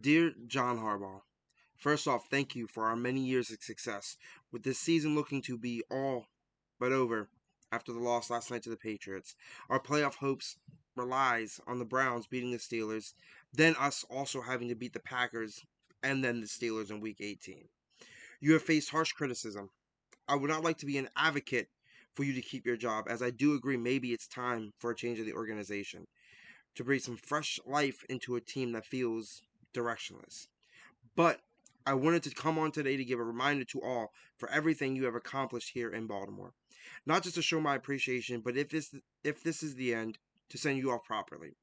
Dear John Harbaugh, first off, thank you for our many years of success. With this season looking to be all but over after the loss last night to the Patriots, our playoff hopes relies on the Browns beating the Steelers, then us also having to beat the Packers and then the Steelers in Week 18. You have faced harsh criticism. I would not like to be an advocate for you to keep your job, as I do agree maybe it's time for a change of the organization to breathe some fresh life into a team that feels directionless. But I wanted to come on today to give a reminder to all for everything you have accomplished here in Baltimore. Not just to show my appreciation, but if this is the end, to send you off properly.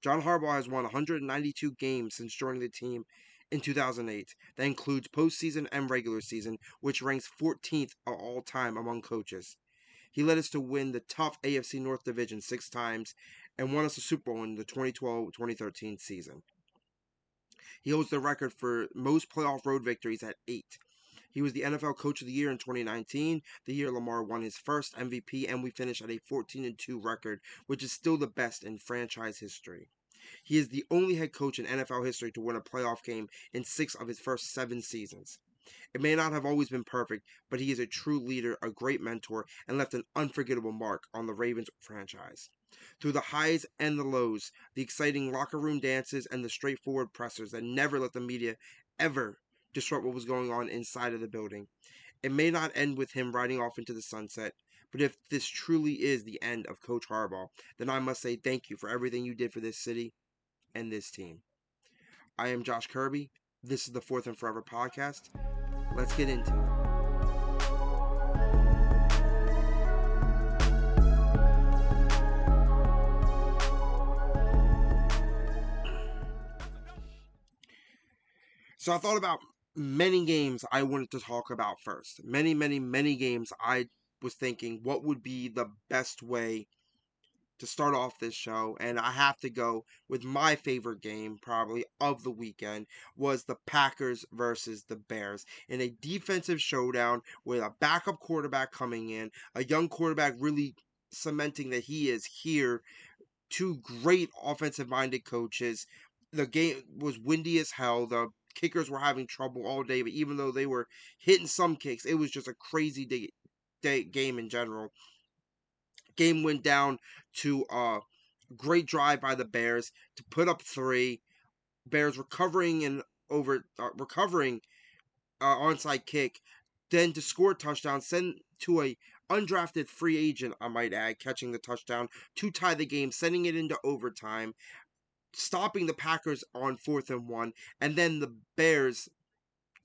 John Harbaugh has won 192 games since joining the team in 2008. That includes postseason and regular season, which ranks 14th of all time among coaches. He led us to win the tough AFC North Division 6 times and won us a Super Bowl in the 2012-2013 season. He holds the record for most playoff road victories at 8. He was the NFL Coach of the Year in 2019, the year Lamar won his first MVP, and we finished at a 14-2 record, which is still the best in franchise history. He is the only head coach in NFL history to win a playoff game in 6 of his first 7 seasons. It may not have always been perfect, but he is a true leader, a great mentor, and left an unforgettable mark on the Ravens franchise. Through the highs and the lows, the exciting locker room dances, and the straightforward pressers that never let the media ever disrupt what was going on inside of the building. It may not end with him riding off into the sunset, but if this truly is the end of Coach Harbaugh, then I must say thank you for everything you did for this city and this team. I am Josh Kirby. This is the Fourth and Forever podcast. Let's get into it. So I thought about many games I wanted to talk about first. Many games I was thinking what would be the best way to start off this show, and I have to go with my favorite game probably of the weekend was the Packers versus the Bears in a defensive showdown with a backup quarterback coming in, a young quarterback really cementing that he is here, two great offensive minded coaches. The game was windy as hell. The kickers were having trouble all day, but even though they were hitting some kicks, it was just a crazy game in general. Game went down to a great drive by the Bears to put up three. Bears recovering and recovering onside kick, then to score a touchdown, send to a undrafted free agent, I might add, catching the touchdown to tie the game, sending it into overtime, stopping the Packers on 4th and 1, and then the Bears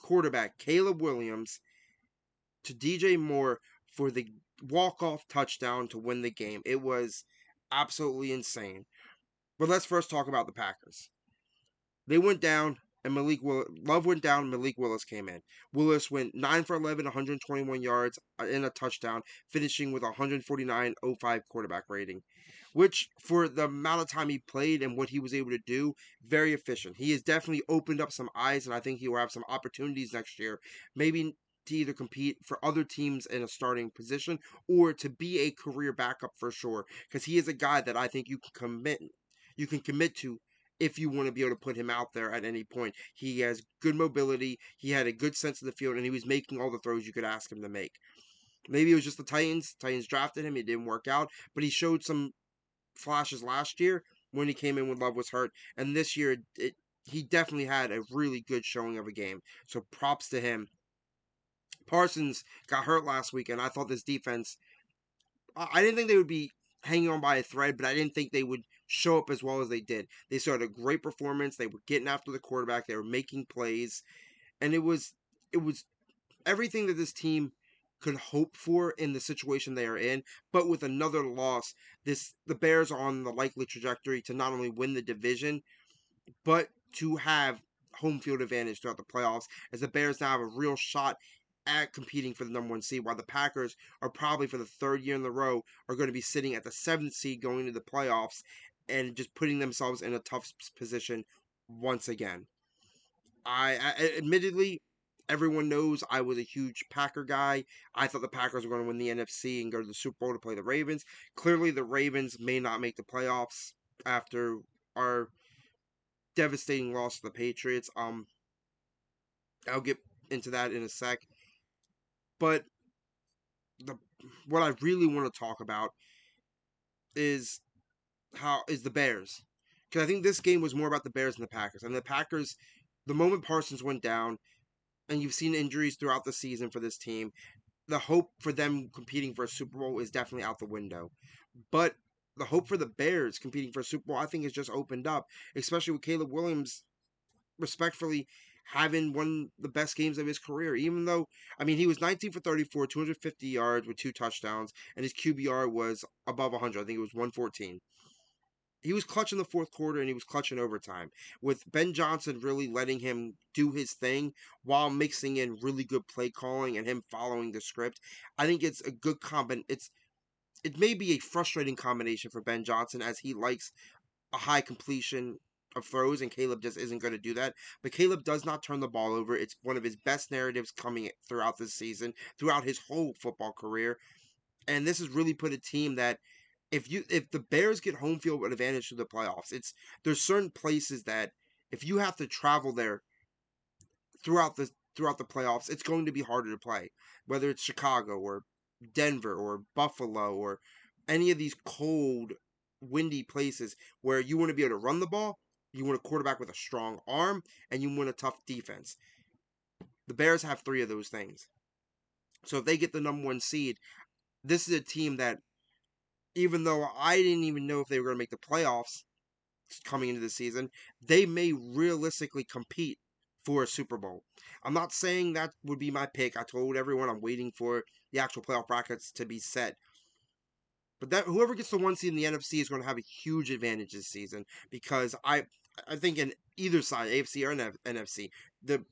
quarterback Caleb Williams to DJ Moore for the walk-off touchdown to win the game. It was absolutely insane. But let's first talk about the Packers. They went down, and Love went down, and Malik Willis came in. Willis went 9 for 11, 121 yards in a touchdown, finishing with a 149.05 quarterback rating, which for the amount of time he played and what he was able to do, very efficient. He has definitely opened up some eyes, and I think he will have some opportunities next year, maybe to either compete for other teams in a starting position or to be a career backup for sure, because he is a guy that I think you can commit to if you want to be able to put him out there at any point. He has good mobility, he had a good sense of the field, and he was making all the throws you could ask him to make. Maybe it was just the Titans. Titans drafted him, it didn't work out, but he showed some flashes last year when he came in when Love was hurt, and this year he definitely had a really good showing of a game. So props to him. Parsons got hurt last week, and I thought this defense, I didn't think they would be hanging on by a thread, but I didn't think they would show up as well as they did. They started a great performance. They were getting after the quarterback. They were making plays, and it was everything that this team could hope for in the situation they are in. But with another loss, the Bears are on the likely trajectory to not only win the division, but to have home field advantage throughout the playoffs, as the Bears now have a real shot at competing for the number 1 seed, while the Packers are probably for the third year in a row are going to be sitting at the 7th seed going to the playoffs and just putting themselves in a tough position once again. I admittedly, everyone knows I was a huge Packer guy. I thought the Packers were going to win the NFC and go to the Super Bowl to play the Ravens. Clearly, the Ravens may not make the playoffs after our devastating loss to the Patriots. I'll get into that in a sec. But the what I really want to talk about is the Bears. Because I think this game was more about the Bears than the Packers. And the Packers, the moment Parsons went down, and you've seen injuries throughout the season for this team, the hope for them competing for a Super Bowl is definitely out the window. But the hope for the Bears competing for a Super Bowl, I think, has just opened up, especially with Caleb Williams respectfully having one of the best games of his career. Even though, I mean, he was 19 for 34, 250 yards with 2 touchdowns, and his QBR was above 100. I think it was 114. He was clutch in the fourth quarter and he was clutch in overtime, with Ben Johnson really letting him do his thing while mixing in really good play calling and him following the script. I think it's a good it may be a frustrating combination for Ben Johnson as he likes a high completion of throws, and Caleb just isn't going to do that. But Caleb does not turn the ball over. It's one of his best narratives coming throughout this season, throughout his whole football career. And this has really put a team that if the Bears get home field advantage to the playoffs, there's certain places that if you have to travel there throughout the playoffs, it's going to be harder to play. Whether it's Chicago or Denver or Buffalo or any of these cold, windy places where you want to be able to run the ball, you want a quarterback with a strong arm, and you want a tough defense. The Bears have three of those things. So if they get the number one seed, this is a team that, even though I didn't even know if they were going to make the playoffs coming into the season, they may realistically compete for a Super Bowl. I'm not saying that would be my pick. I told everyone I'm waiting for the actual playoff brackets to be set. But that whoever gets the one seed in the NFC is going to have a huge advantage this season because I think in either side, AFC or NFC, the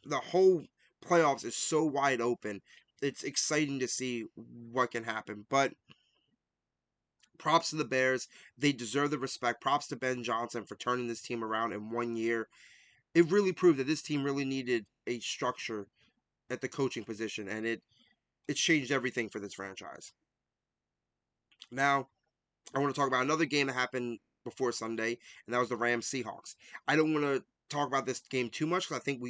the whole playoffs is so wide open. It's exciting to see what can happen. But props to the Bears. They deserve the respect. Props to Ben Johnson for turning this team around in 1 year. It really proved that this team really needed a structure at the coaching position, and it changed everything for this franchise. Now, I want to talk about another game that happened before Sunday, and that was the Rams Seahawks. I don't want to talk about this game too much because I think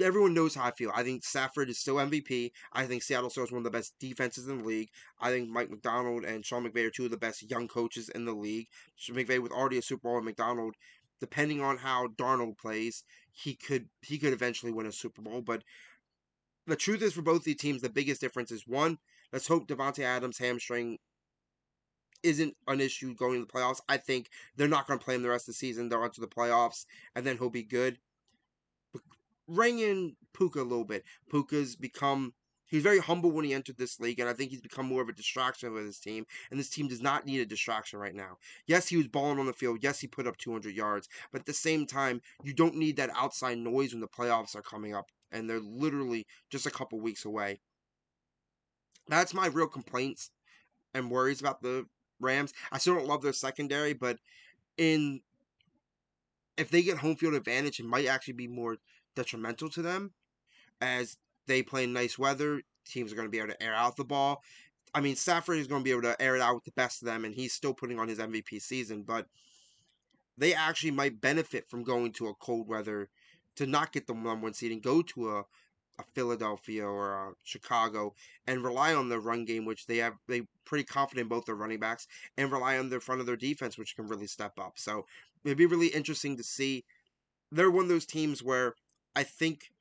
everyone knows how I feel. I think Stafford is still MVP. I think Seattle still is one of the best defenses in the league. I think Mike Macdonald and Sean McVay are two of the best young coaches in the league. Sean McVay with already a Super Bowl, and Macdonald, depending on how Darnold plays, he could eventually win a Super Bowl. But the truth is, for both these teams, the biggest difference is one. Let's hope Devontae Adams' hamstring isn't an issue going to the playoffs. I think they're not going to play him the rest of the season. They're onto the playoffs, and then he'll be good. Ring in Puka a little bit. He's very humble when he entered this league, and I think he's become more of a distraction with his team. And this team does not need a distraction right now. Yes, he was balling on the field. Yes, he put up 200 yards. But at the same time, you don't need that outside noise when the playoffs are coming up, and they're literally just a couple weeks away. That's my real complaints and worries about the Rams. I still don't love their secondary, but in if they get home field advantage, it might actually be more detrimental to them as they play in nice weather. Teams are going to be able to air out the ball. I mean, Stafford is going to be able to air it out with the best of them, and he's still putting on his MVP season, but they actually might benefit from going to a cold weather to not get the number one seed and go to a Philadelphia or a Chicago and rely on their run game, which they pretty confident in both their running backs, and rely on the front of their defense, which can really step up. So it'd be really interesting to see. They're one of those teams where I think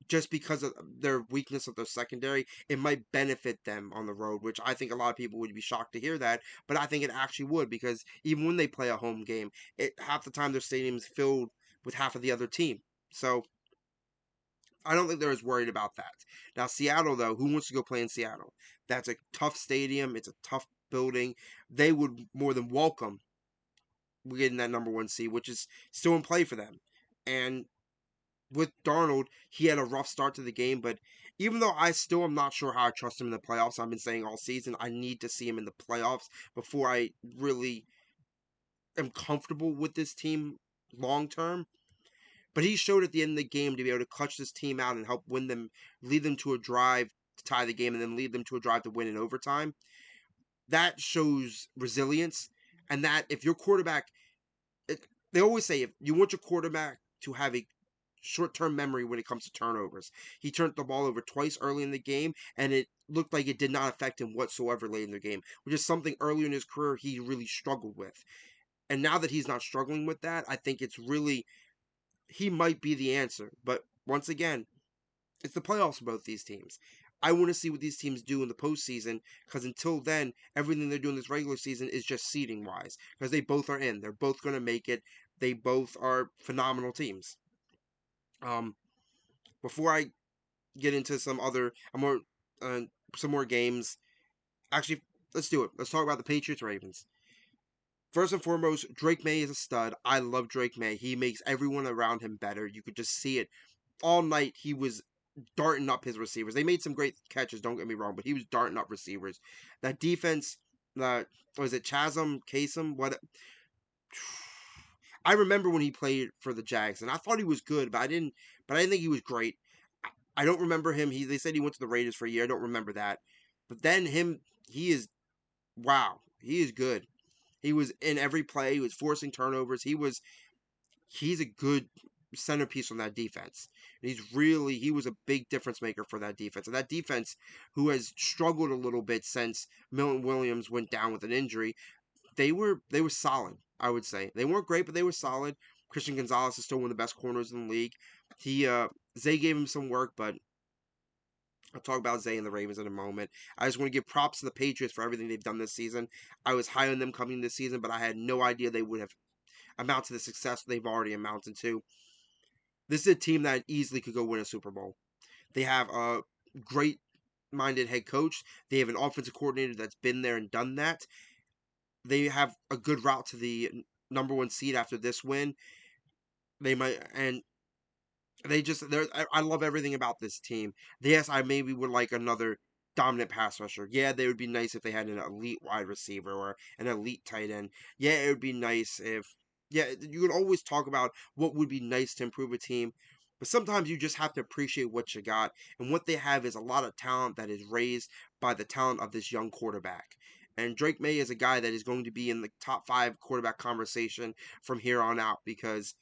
just because of their weakness of their secondary, it might benefit them on the road, which I think a lot of people would be shocked to hear that, but I think it actually would because even when they play a home game, half the time their stadium's filled with half of the other team. So I don't think they're as worried about that. Now Seattle though, who wants to go play in Seattle? That's a tough stadium, it's a tough building. They would more than welcome getting that number one seed, which is still in play for them. And with Darnold, he had a rough start to the game, but even though I still am not sure how I trust him in the playoffs, I've been saying all season, I need to see him in the playoffs before I really am comfortable with this team long term. But he showed at the end of the game to be able to clutch this team out and help win them, lead them to a drive to tie the game, and then lead them to a drive to win in overtime. That shows resilience, and that if your quarterback they always say if you want your quarterback to have a short-term memory when it comes to turnovers. He turned the ball over twice early in the game, and it looked like it did not affect him whatsoever late in the game, which is something earlier in his career he really struggled with. And now that he's not struggling with that, I think it's really he might be the answer. But once again, it's the playoffs for both these teams. I want to see what these teams do in the postseason because until then, everything they're doing this regular season is just seeding wise because they both are in. They're both going to make it. They both are phenomenal teams. Um, before I get into uh, some more games, actually, let's do it. Let's talk about the Patriots Ravens. First and foremost, Drake May is a stud. I love Drake May. He makes everyone around him better. You could just see it all night. He was darting up his receivers. They made some great catches, don't get me wrong, but he was darting up receivers. That defense, was it Chasm, Kasem? What? I remember when he played for the Jags, and I thought he was good, but I didn't. But I didn't think he was great. I don't remember him. They said he went to the Raiders for a year. I don't remember that. But then he is wow. He is good. He was in every play. He was forcing turnovers. He's a good centerpiece on that defense. And he was a big difference maker for that defense. And that defense, who has struggled a little bit since Milton Williams went down with an injury, they were solid. I would say they weren't great, but they were solid. Christian Gonzalez is still one of the best corners in the league. Zay gave him some work, but I'll talk about Zay and the Ravens in a moment. I just want to give props to the Patriots for everything they've done this season. I was high on them coming this season, but I had no idea they would have amounted to the success they've already amounted to. This is a team that easily could go win a Super Bowl. They have a great minded head coach. They have an offensive coordinator that's been there and done that. They have a good route to the number one seed after this win. They might and they just they're I love everything about this team. Yes, I maybe would like another dominant pass rusher. Yeah, they would be nice if they had an elite wide receiver or an elite tight end. Yeah, it would be nice if yeah, you could always talk about what would be nice to improve a team. But sometimes you just have to appreciate what you got. And what they have is a lot of talent that is raised by the talent of this young quarterback. And Drake May is a guy that is going to be in the top five quarterback conversation from here on out because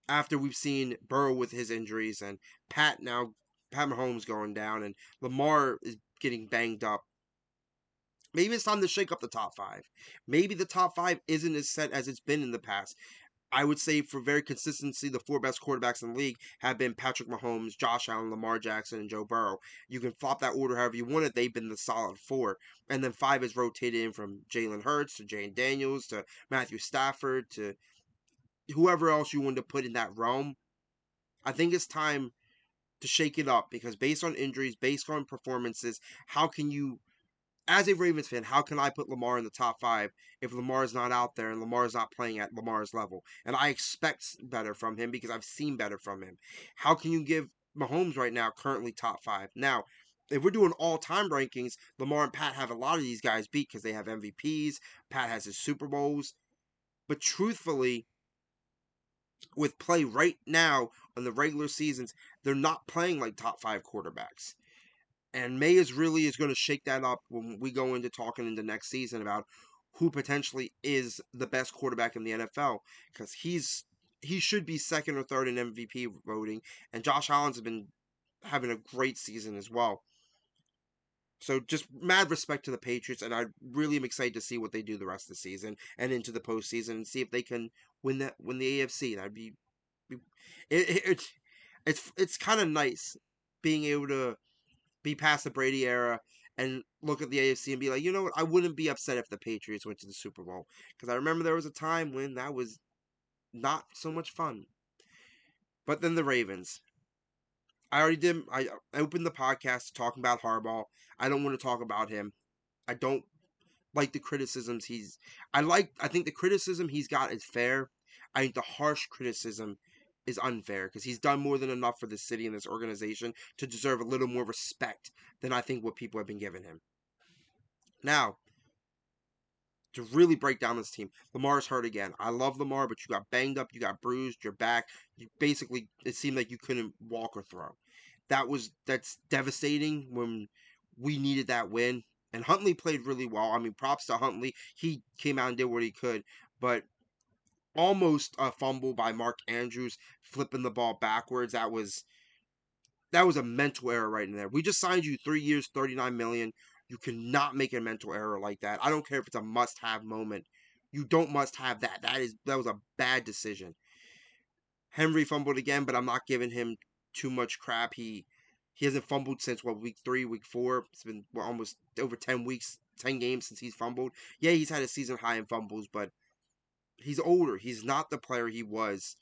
after we've seen Burrow with his injuries and Pat Mahomes going down and Lamar is getting banged up. Maybe it's time to shake up the top five. Maybe the top five isn't as set as it's been in the past. I would say for very consistency, the four best quarterbacks in the league have been Patrick Mahomes, Josh Allen, Lamar Jackson, and Joe Burrow. You can flop that order however you want it. They've been the solid four. And then five has rotated in from Jalen Hurts to Jane Daniels to Matthew Stafford to whoever else you want to put in that realm. I think it's time to shake it up because based on injuries, based on performances, how can you, as a Ravens fan, how can I put Lamar in the top five if Lamar is not out there and Lamar is not playing at Lamar's level? And I expect better from him because I've seen better from him. How can you give Mahomes right now currently top five? Now, if we're doing all time rankings, Lamar and Pat have a lot of these guys beat because they have MVPs. Pat has his Super Bowls. But truthfully, with play right now on the regular seasons, they're not playing like top five quarterbacks. And May is going to shake that up when we go into talking into next season about who potentially is the best quarterback in the NFL because he should be second or third in MVP voting, and Josh Allen's been having a great season as well. So just mad respect to the Patriots, and I really am excited to see what they do the rest of the season and into the postseason and see if they can win the AFC. That'd be it, it's kind of nice being able to be past the Brady era and look at the AFC and be like, you know what, I wouldn't be upset if the Patriots went to the Super Bowl because I remember there was a time when that was not so much fun. But then the Ravens. I already did. I opened the podcast talking about Harbaugh. I don't want to talk about him. I don't like the criticisms he's. I think the criticism he's got is fair. I think the harsh criticism is unfair because he's done more than enough for the city and this organization to deserve a little more respect than I think what people have been giving him. Now, to really break down this team, Lamar's hurt again. I love Lamar, but you got banged up, you got bruised, you're back. You basically it seemed like you couldn't walk or throw. That's devastating when we needed that win. And Huntley played really well. I mean, props to Huntley. He came out and did what he could, but almost a fumble by Mark Andrews flipping the ball backwards. That was a mental error right in there. We just signed you 3 years, 39 million. You cannot make a mental error like that. I don't care if it's a must-have moment. You don't must have that. That was a bad decision. Henry fumbled again, but I'm not giving him too much crap. He hasn't fumbled since what, week 3, week 4. It's been almost over 10 weeks, 10 games since he's fumbled. Yeah, he's had a season high in fumbles, but he's older. He's not the player he was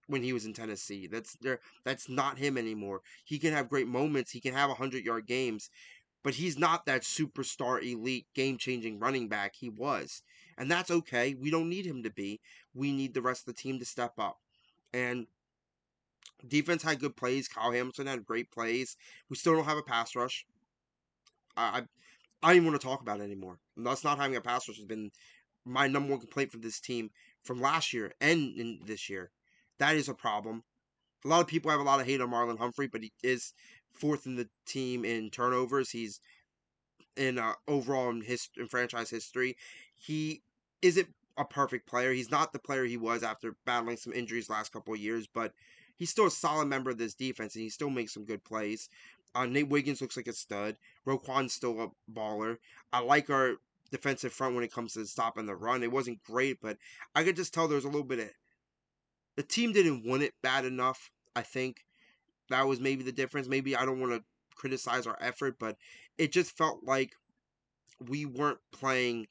when he was in Tennessee. That's not him anymore. He can have great moments. He can have 100-yard games, but he's not that superstar elite game-changing running back he was. And that's okay. We don't need him to be. We need the rest of the team to step up. And defense had good plays. Kyle Hamilton had great plays. We still don't have a pass rush. I I don't even want to talk about it anymore. Us not having a pass rush has been my number one complaint for this team from last year and in this year. That is a problem. A lot of people have a lot of hate on Marlon Humphrey, but he is fourth in the team in turnovers. He's in overall in franchise history. He isn't a perfect player. He's not the player he was after battling some injuries last couple of years, but he's still a solid member of this defense, and he still makes some good plays. Nate Wiggins looks like a stud. Roquan's still a baller. I like our defensive front when it comes to stopping the run. It wasn't great, but I could just tell there was a little bit of the team didn't want it bad enough. I think that was maybe the difference. Maybe I don't want to criticize our effort, but it just felt like we weren't playing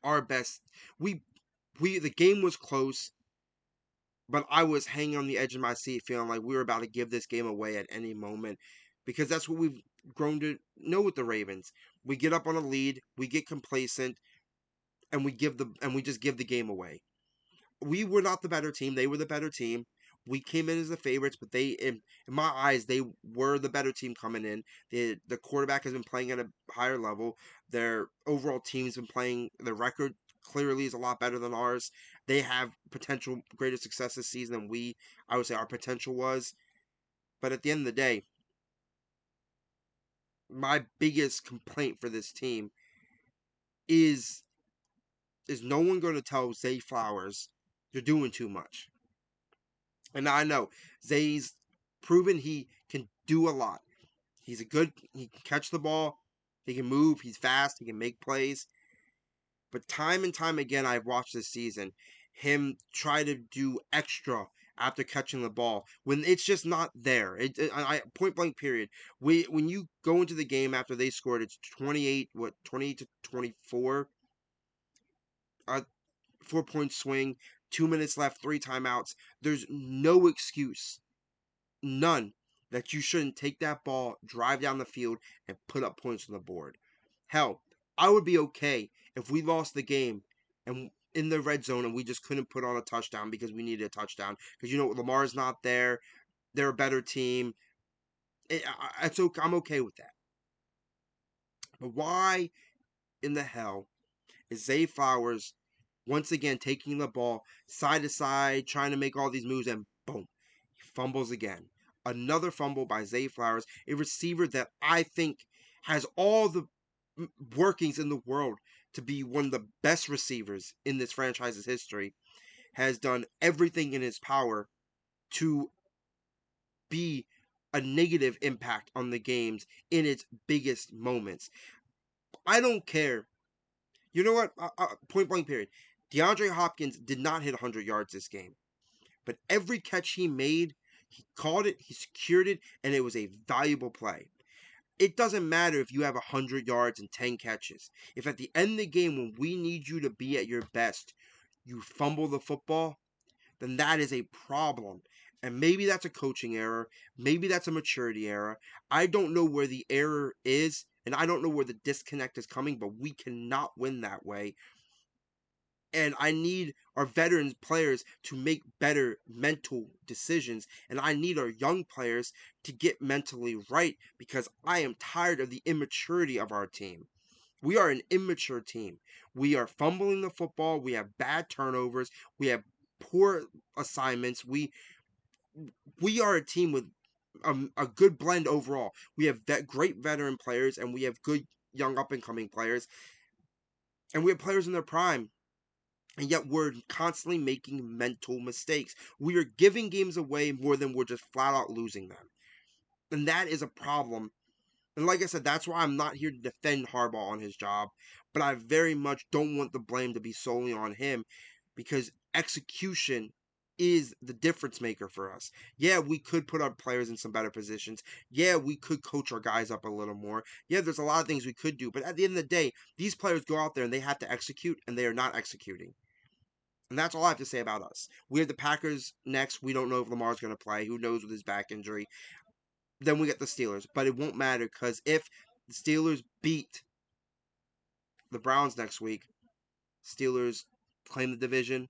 our best. We the game was close, but I was hanging on the edge of my seat, feeling like we were about to give this game away at any moment, because that's what we've grown to know with the Ravens. We get up on a lead, we get complacent, and we just give the game away. We were not the better team. They were the better team. We came in as the favorites, but in my eyes, they were the better team coming in. The quarterback has been playing at a higher level. Their overall team's been playing. The record clearly is a lot better than ours. They have potential greater success this season than I would say our potential was. But at the end of the day, my biggest complaint for this team is is no one going to tell Zay Flowers you're doing too much. And I know Zay's proven he can do a lot. He can catch the ball, he can move, he's fast, he can make plays. But time and time again, I've watched this season him try to do extra after catching the ball when it's just not there. Point blank period. When you go into the game after they scored, it's 28 to 24. 4 point swing, 2 minutes left, 3 timeouts. There's no excuse, none, that you shouldn't take that ball, drive down the field, and put up points on the board. Hell, I would be okay if we lost the game and in the red zone and we just couldn't put on a touchdown because we needed a touchdown. Because Lamar's not there. They're a better team. I'm okay with that. But why in the hell is Zay Flowers once again taking the ball side to side, trying to make all these moves, and boom, he fumbles again? Another fumble by Zay Flowers, a receiver that I think has all the workings in the world to be one of the best receivers in this franchise's history, has done everything in his power to be a negative impact on the games in its biggest moments. I don't care. You know what? Point blank period. DeAndre Hopkins did not hit 100 yards this game, but every catch he made, he caught it, he secured it, and it was a valuable play. It doesn't matter if you have 100 yards and 10 catches. If at the end of the game, when we need you to be at your best, you fumble the football, then that is a problem. And maybe that's a coaching error. Maybe that's a maturity error. I don't know where the error is, and I don't know where the disconnect is coming, but we cannot win that way. And I need our veteran players to make better mental decisions. And I need our young players to get mentally right, because I am tired of the immaturity of our team. We are an immature team. We are fumbling the football. We have bad turnovers. We have poor assignments. We are a team with a good blend overall. We have great veteran players, and we have good young up and coming players, and we have players in their prime and yet we're constantly making mental mistakes. We are giving games away more than we're just flat out losing them. And that is a problem. And like I said, that's why I'm not here to defend Harbaugh on his job, but I very much don't want the blame to be solely on him because execution is the difference maker for us. Yeah, we could put our players in some better positions. Yeah, we could coach our guys up a little more. Yeah, there's a lot of things we could do, but at the end of the day, these players go out there and they have to execute, and they are not executing. And that's all I have to say about us. We have the Packers next. We don't know if Lamar's going to play. Who knows with his back injury? Then we get the Steelers. But it won't matter because if the Steelers beat the Browns next week, Steelers claim the division,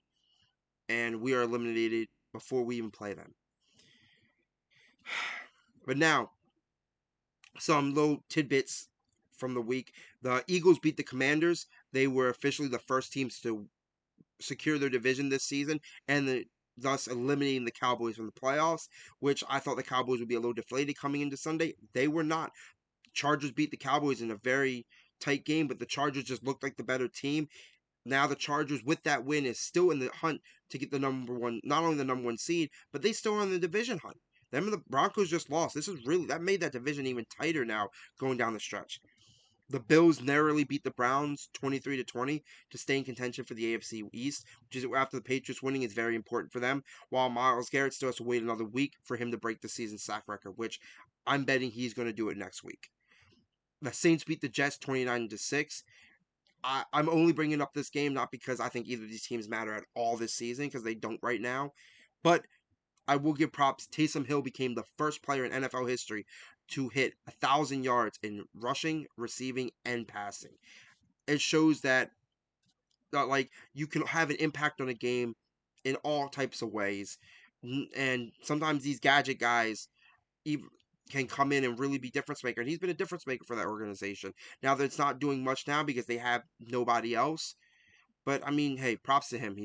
and we are eliminated before we even play them. But now, some little tidbits from the week. The Eagles beat the Commanders. They were officially the first teams to secure their division this season, and thus eliminating the Cowboys from the playoffs, which I thought the Cowboys would be a little deflated coming into Sunday. They were not. Chargers beat the Cowboys in a very tight game, but the Chargers just looked like the better team. Now the Chargers, with that win, is still in the hunt to get the number one, not only the number one seed, but they still are in the division hunt. Them and the Broncos just lost. This is really that made that division even tighter now going down the stretch. The Bills narrowly beat the Browns 23-20 to stay in contention for the AFC East, which is after the Patriots winning is very important for them. While Myles Garrett still has to wait another week for him to break the season sack record, which I'm betting he's going to do it next week. The Saints beat the Jets 29-6. I'm only bringing up this game not because I think either of these teams matter at all this season, because they don't right now, but I will give props. Taysom Hill became the first player in NFL history to hit 1,000 yards in rushing, receiving, and passing. It shows that like you can have an impact on a game in all types of ways, and sometimes these gadget guys even can come in and really be difference maker. And he's been a difference maker for that organization. Now that it's not doing much now because they have nobody else. But I mean, hey, props to him.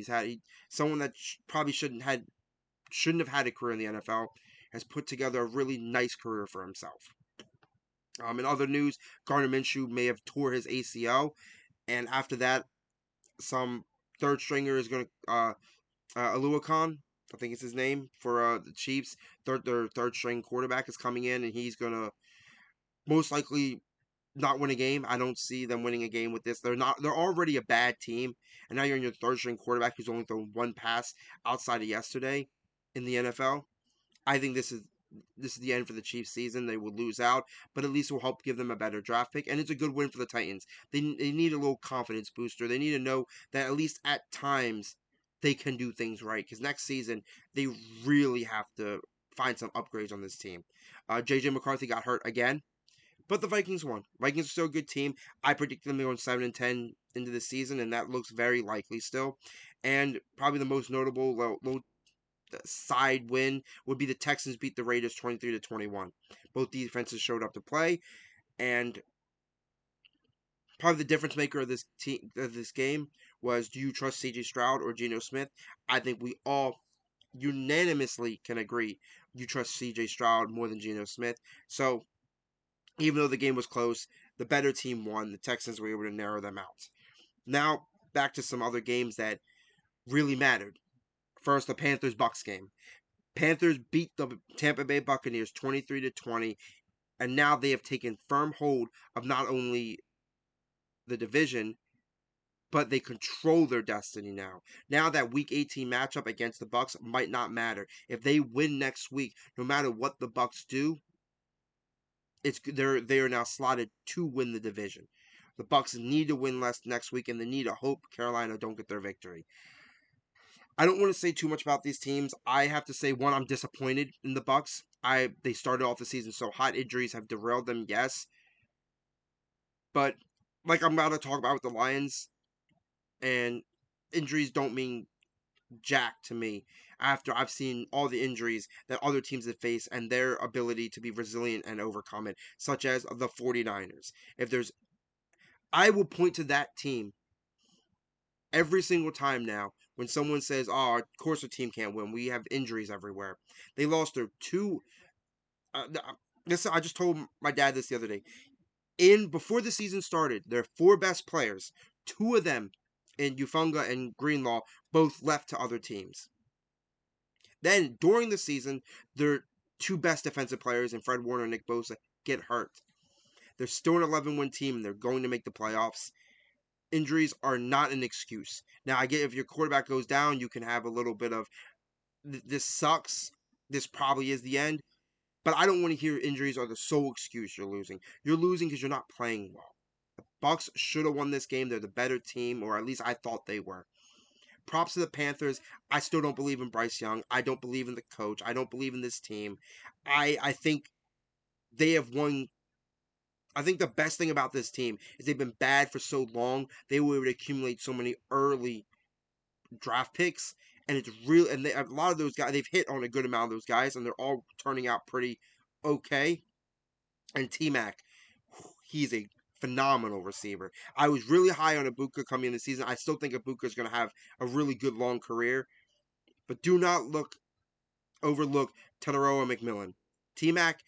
Someone that probably shouldn't have had a career in the NFL has put together a really nice career for himself. In other news, Gardner Minshew may have tore his ACL, and after that, some third stringer is going to Aluakon, I think it's his name for the Chiefs. Their third string quarterback is coming in, and he's going to most likely not win a game. I don't see them winning a game with this. They're not. They're already a bad team, and now you're in your third string quarterback who's only thrown one pass outside of yesterday in the NFL. I think this is the end for the Chiefs season. They will lose out, but at least it will help give them a better draft pick, and it's a good win for the Titans. They need a little confidence booster. They need to know that at least at times they can do things right, because next season they really have to find some upgrades on this team. JJ McCarthy got hurt again, but the Vikings won. Vikings are still a good team. I predicted them going 7-10 into the season, and that looks very likely still. And probably the most notable low side win would be the Texans beat the Raiders 23-21. Both defenses showed up to play, and probably the difference maker of this game was: do you trust CJ Stroud or Geno Smith? I think we all unanimously can agree you trust CJ Stroud more than Geno Smith. So even though the game was close, the better team won. The Texans were able to narrow them out. Now back to some other games that really mattered. First, the Panthers Bucks game. Panthers beat the Tampa Bay Buccaneers 23-20, and now they have taken firm hold of not only the division, but they control their destiny now. Now that Week 18 matchup against the Bucks might not matter. If they win next week, no matter what the Bucks do, they are now slotted to win the division. The Bucks need to win less next week, and they need to hope Carolina don't get their victory. I don't want to say too much about these teams. I have to say, one, I'm disappointed in the Bucks. They started off the season so hot. Injuries have derailed them, yes, but like I'm about to talk about with the Lions, and injuries don't mean jack to me after I've seen all the injuries that other teams have faced and their ability to be resilient and overcome it, such as the 49ers. If there's I will point to that team every single time now when someone says, "Oh, of course our team can't win. We have injuries everywhere." They lost their two. This I just told my dad this the other day. In before the season started, their four best players, two of them and Ufunga and Greenlaw both left to other teams. Then during the season, their two best defensive players, in Fred Warner and Nick Bosa, get hurt. They're still an 11-win team, and they're going to make the playoffs. Injuries are not an excuse. Now, I get if your quarterback goes down, you can have a little bit of this sucks. This probably is the end. But I don't want to hear injuries are the sole excuse you're losing. You're losing because you're not playing well. The Bucks should have won this game. They're the better team, or at least I thought they were. Props to the Panthers. I still don't believe in Bryce Young. I don't believe in the coach. I don't believe in this team. I think they have won. I think the best thing about this team is they've been bad for so long. They were able to accumulate so many early draft picks, and it's real. And a lot of those guys, they've hit on a good amount of those guys, and they're all turning out pretty okay. And T Mac, he's a phenomenal receiver. I was really high on Ibuka coming in the season. I still think Ibuka is going to have a really good long career, but do not overlook Teteroa McMillan. T Mac,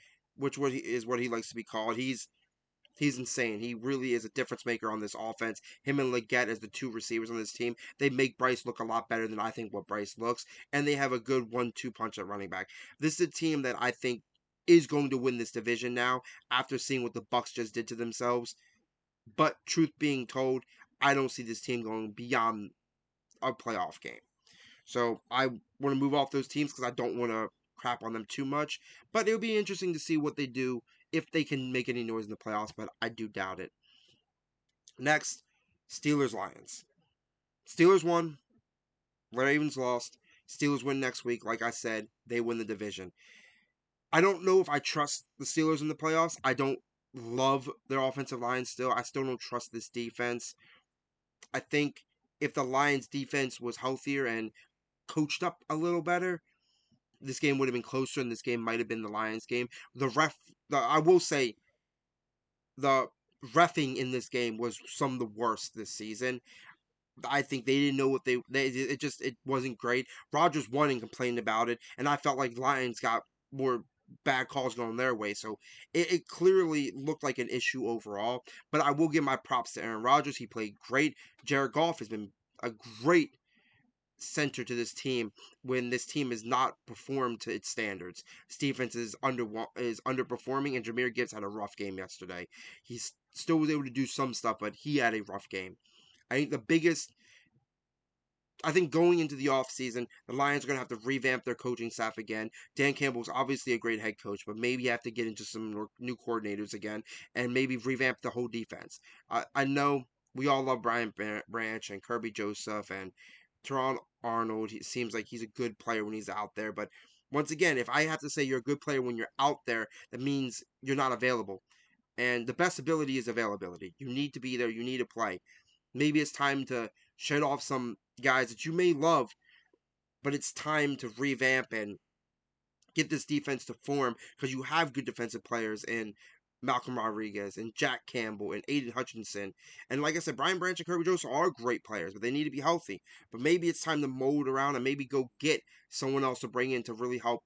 is what he likes to be called. He's insane. He really is a difference maker on this offense. Him and Leggett as the two receivers on this team, they make Bryce look a lot better than I think what Bryce looks, and they have a good 1-2 punch at running back. This is a team that I think is going to win this division now after seeing what the Bucks just did to themselves. But truth being told, I don't see this team going beyond a playoff game. So I want to move off those teams because I don't want to crap on them too much. But it'll be interesting to see what they do if they can make any noise in the playoffs, but I do doubt it. Next, Steelers Lions. Steelers won, Ravens lost. Steelers win next week. Like I said, they win the division. I don't know if I trust the Steelers in the playoffs. I don't love their offensive line still. I still don't trust this defense. I think if the Lions defense was healthier and coached up a little better, this game would have been closer, and this game might have been the Lions game. I will say, the refing in this game was some of the worst this season. I think they didn't know what it wasn't great. Rodgers won and complained about it, and I felt like Lions got more bad calls going their way. So it clearly looked like an issue overall. But I will give my props to Aaron Rodgers. He played great. Jared Goff has been a great center to this team when this team has not performed to its standards. This defense is underperforming, and Jahmyr Gibbs had a rough game yesterday. He still was able to do some stuff, but he had a rough game. I think going into the offseason, the Lions are going to have to revamp their coaching staff again. Dan Campbell's obviously a great head coach, but maybe you have to get into some new coordinators again and maybe revamp the whole defense. I know we all love Brian Branch and Kirby Joseph and Teron Arnold. It seems like he's a good player when he's out there, but once again, if I have to say you're a good player when you're out there, that means you're not available. And the best ability is availability. You need to be there. You need to play. Maybe it's time to shed off some guys that you may love, but it's time to revamp and get this defense to form because you have good defensive players in Malcolm Rodriguez and Jack Campbell and Aiden Hutchinson. And like I said, Brian Branch and Kirby Joseph are great players, but they need to be healthy. But maybe it's time to mold around and maybe go get someone else to bring in to really help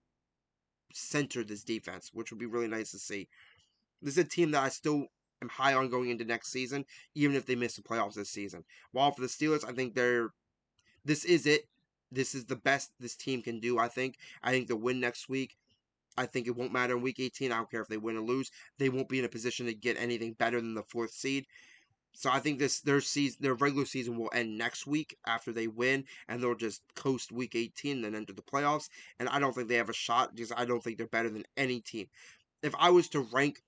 center this defense, which would be really nice to see. This is a team that I still am high on going into next season, even if they miss the playoffs this season. While for the Steelers, I think this is it. This is the best this team can do, I think. I think they'll win next week. I think it won't matter in week 18. I don't care if they win or lose. They won't be in a position to get anything better than the fourth seed. So I think their regular season will end next week after they win, and they'll just coast week 18 and then enter the playoffs. And I don't think they have a shot because I don't think they're better than any team. If I was to rank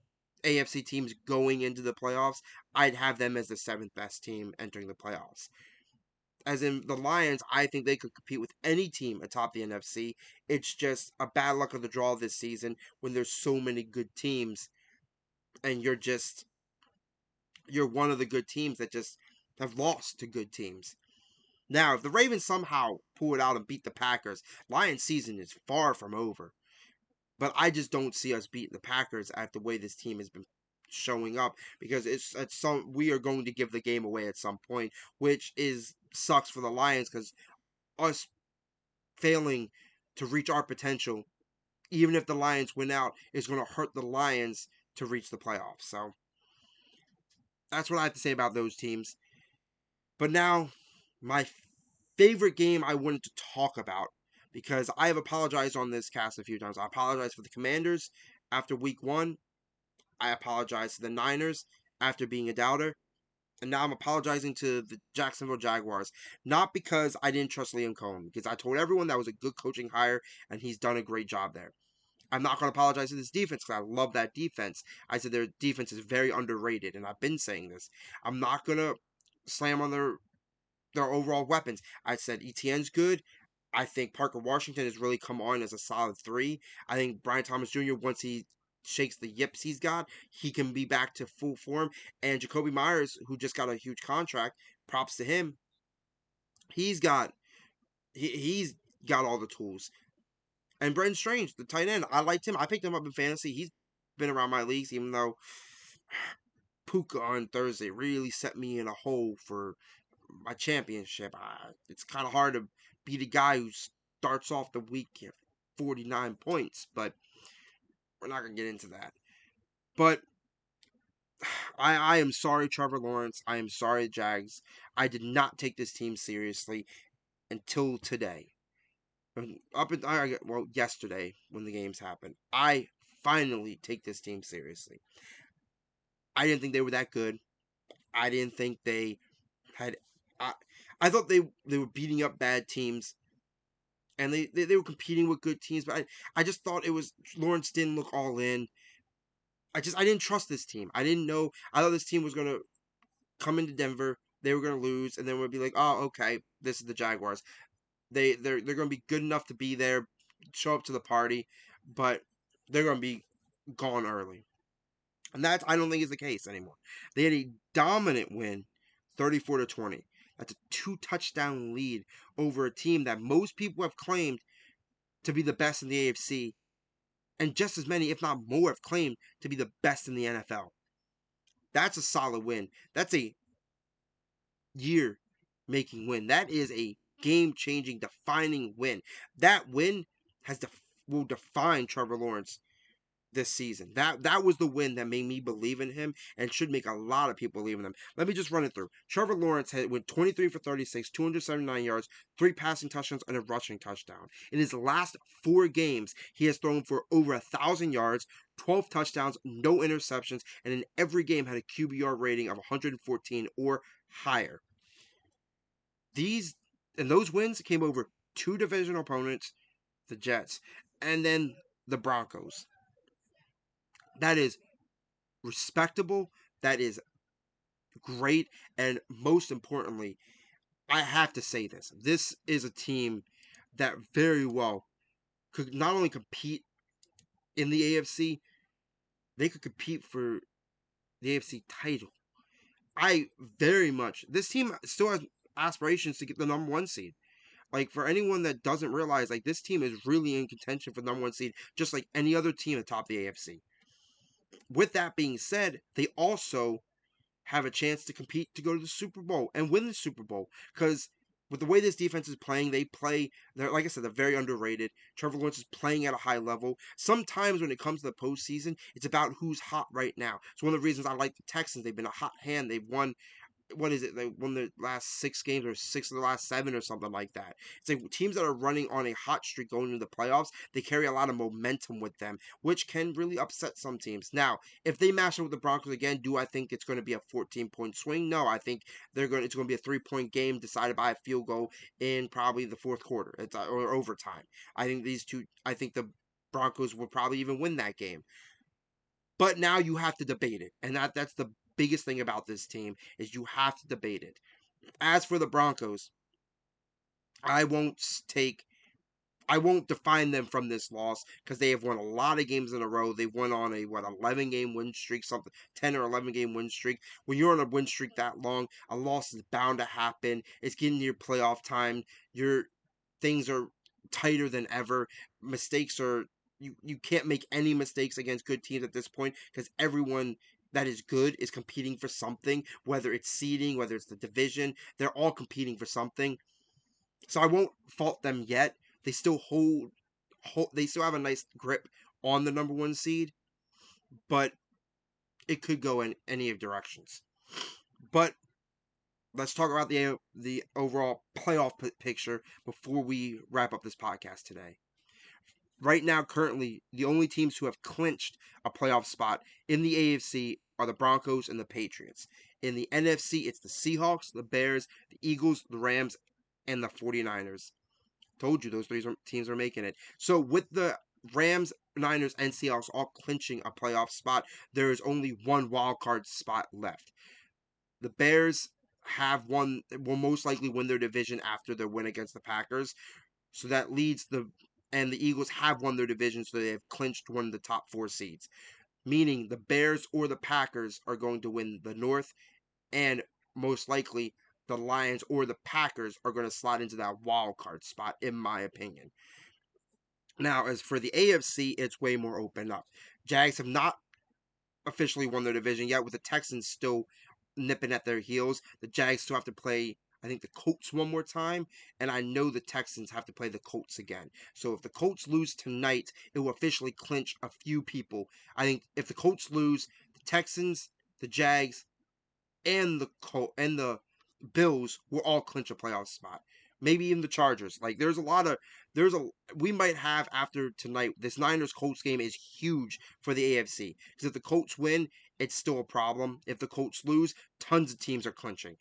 AFC teams going into the playoffs, I'd have them as the seventh best team entering the playoffs. As in the Lions, I think they could compete with any team atop the NFC. It's just a bad luck of the draw this season when there's so many good teams, and you're one of the good teams that just have lost to good teams. Now, if the Ravens somehow pull it out and beat the Packers, Lions season is far from over. But I just don't see us beating the Packers at the way this team has been showing up because we are going to give the game away at some point, which is sucks for the Lions because us failing to reach our potential, even if the Lions win out, is going to hurt the Lions to reach the playoffs. So that's what I have to say about those teams. But now My favorite game I wanted to talk about, because I have apologized on this cast a few times. I apologize for the Commanders after week one. I apologize to the Niners after being a doubter. And now I'm apologizing to the Jacksonville Jaguars. Not because I didn't trust Liam Cohen, because I told everyone that was a good coaching hire and he's done a great job there. I'm not going to apologize to this defense because I love that defense. I said their defense is very underrated, and I've been saying this. I'm not going to slam on their overall weapons. I said ETN's good. I think Parker Washington has really come on as a solid 3. I think Brian Thomas Jr., once he shakes the yips he's got, he can be back to full form. And Jacoby Myers, who just got a huge contract, props to him. He's got he's got all the tools. And Brenton Strange, the tight end, I liked him. I picked him up in fantasy. He's been around my leagues, even though Puka on Thursday really set me in a hole for my championship. It's kind of hard to beat a guy who starts off the week at 49 points, but we're not going to get into that. But I am sorry, Trevor Lawrence. I am sorry, Jags. I did not take this team seriously until today. Yesterday when the games happened, I finally take this team seriously. I didn't think they were that good. I didn't think they had. I, I thought they were beating up bad teams, and they were competing with good teams. But I just thought it was Lawrence didn't look all in. I didn't trust this team. I didn't know. I thought this team was gonna come into Denver. They were gonna lose, and then we'd be like, oh, okay, this is the Jaguars. They're gonna be good enough to be there, show up to the party, but they're gonna be gone early. And that I don't think is the case anymore. They had a dominant win, 34-20. That's a 2-touchdown lead over a team that most people have claimed to be the best in the AFC, and just as many, if not more, have claimed to be the best in the NFL. That's a solid win. That's a year making win. That is a game changing, defining win. That win will define Trevor Lawrence this season. That was the win that made me believe in him and should make a lot of people believe in him. Let me just run it through. Trevor Lawrence went 23 for 36, 279 yards, 3 passing touchdowns, and a rushing touchdown. In his last 4 games, he has thrown for over 1,000 yards, 12 touchdowns, no interceptions, and in every game had a QBR rating of 114 or higher. Those wins came over 2 divisional opponents, the Jets, and then the Broncos. That is respectable. That is great. And most importantly, I have to say this. This is a team that very well could not only compete in the AFC, they could compete for the AFC title. This team still has aspirations to get the number 1 seed. Like, for anyone that doesn't realize, like, this team is really in contention for the number 1 seed, just like any other team atop the AFC. With that being said, they also have a chance to compete to go to the Super Bowl and win the Super Bowl. Because with the way this defense is playing, they're, like I said, they're very underrated. Trevor Lawrence is playing at a high level. Sometimes when it comes to the postseason, it's about who's hot right now. It's one of the reasons I like the Texans. They've been a hot hand. They've won, what is it? They won the last 6 games or 6 of the last 7 or something like that. It's like teams that are running on a hot streak going into the playoffs, they carry a lot of momentum with them, which can really upset some teams. Now, if they match up with the Broncos again, do I think it's going to be a 14-point swing? No, I think it's going to be a 3-point game decided by a field goal in probably the fourth quarter or overtime. I think the Broncos will probably even win that game. But now you have to debate it, and that's the biggest thing about this team is you have to debate it. As for the Broncos, I won't I won't define them from this loss because they have won a lot of games in a row. They've won on a 11 game win streak, something 10 or 11 game win streak. When you're on a win streak that long, a loss is bound to happen. It's getting your playoff time. Your things are tighter than ever. Mistakes are you can't make any mistakes against good teams at this point because everyone that is good is competing for something, whether it's seeding, whether it's the division, they're all competing for something. So I won't fault them yet. They still they still have a nice grip on the number 1 seed, but it could go in any of directions. But let's talk about the overall playoff picture before we wrap up this podcast today. Right now, currently, the only teams who have clinched a playoff spot in the AFC are the Broncos and the Patriots. In the NFC, it's the Seahawks, the Bears, the Eagles, the Rams, and the 49ers. Told you those three teams are making it. So with the Rams, Niners, and Seahawks all clinching a playoff spot, there is only one wild card spot left. The Bears will most likely win their division after their win against the Packers. So that leads and the Eagles have won their division, so they have clinched one of the top four seeds. Meaning the Bears or the Packers are going to win the North, and most likely the Lions or the Packers are going to slide into that wild card spot, in my opinion. Now, as for the AFC, it's way more open up. Jags have not officially won their division yet, with the Texans still nipping at their heels. The Jags still have to play, I think, the Colts one more time, and I know the Texans have to play the Colts again. So if the Colts lose tonight, it will officially clinch a few people. I think if the Colts lose, the Texans, the Jags, and the Bills will all clinch a playoff spot. Maybe even the Chargers. Like there's a we might have after tonight. This Niners Colts game is huge for the AFC because if the Colts win, it's still a problem. If the Colts lose, tons of teams are clinching.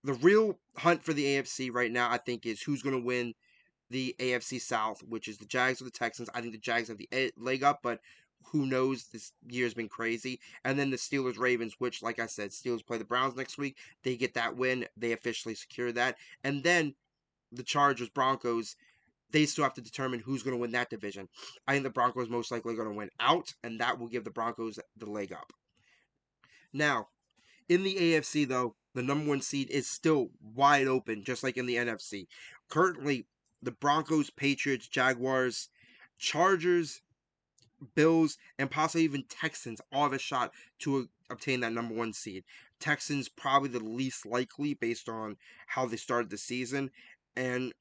The real hunt for the AFC right now, I think, is who's going to win the AFC South, which is the Jags or the Texans. I think the Jags have the leg up, but who knows? This year's been crazy. And then the Steelers Ravens, which, like I said, Steelers play the Browns next week. They get that win. They officially secure that. And then the Chargers Broncos, they still have to determine who's going to win that division. I think the Broncos most likely going to win out, and that will give the Broncos the leg up. Now, in the AFC, though, the number one seed is still wide open, just like in the NFC. Currently, the Broncos, Patriots, Jaguars, Chargers, Bills, and possibly even Texans all have a shot to obtain that number one seed. Texans probably the least likely based on how they started the season, and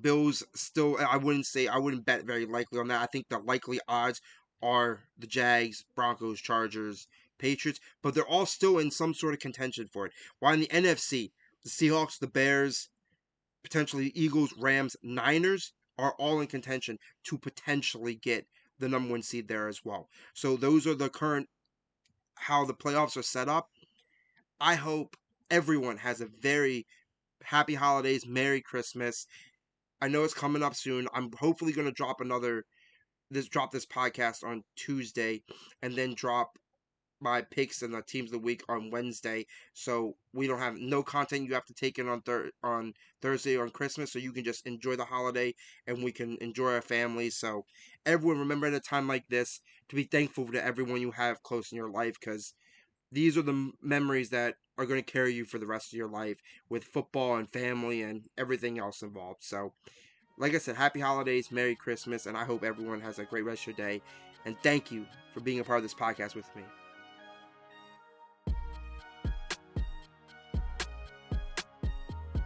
Bills still. I wouldn't bet very likely on that. I think the likely odds are the Jags, Broncos, Chargers, Patriots, but they're all still in some sort of contention for it. While in the NFC, the Seahawks, the Bears, potentially Eagles, Rams, Niners are all in contention to potentially get the number one seed there as well. So those are the current how the playoffs are set up. I hope everyone has a very happy holidays, Merry Christmas. I know it's coming up soon. I'm hopefully going to drop this podcast on Tuesday and then drop my picks and the teams of the week on Wednesday. So we don't have no content you have to take in on Thursday or on Christmas, so you can just enjoy the holiday and we can enjoy our families. So everyone, remember at a time like this to be thankful to everyone you have close in your life, because these are the memories that are going to carry you for the rest of your life with football and family and everything else involved. So like I said, happy holidays, Merry Christmas, and I hope everyone has a great rest of your day. And thank you for being a part of this podcast with me.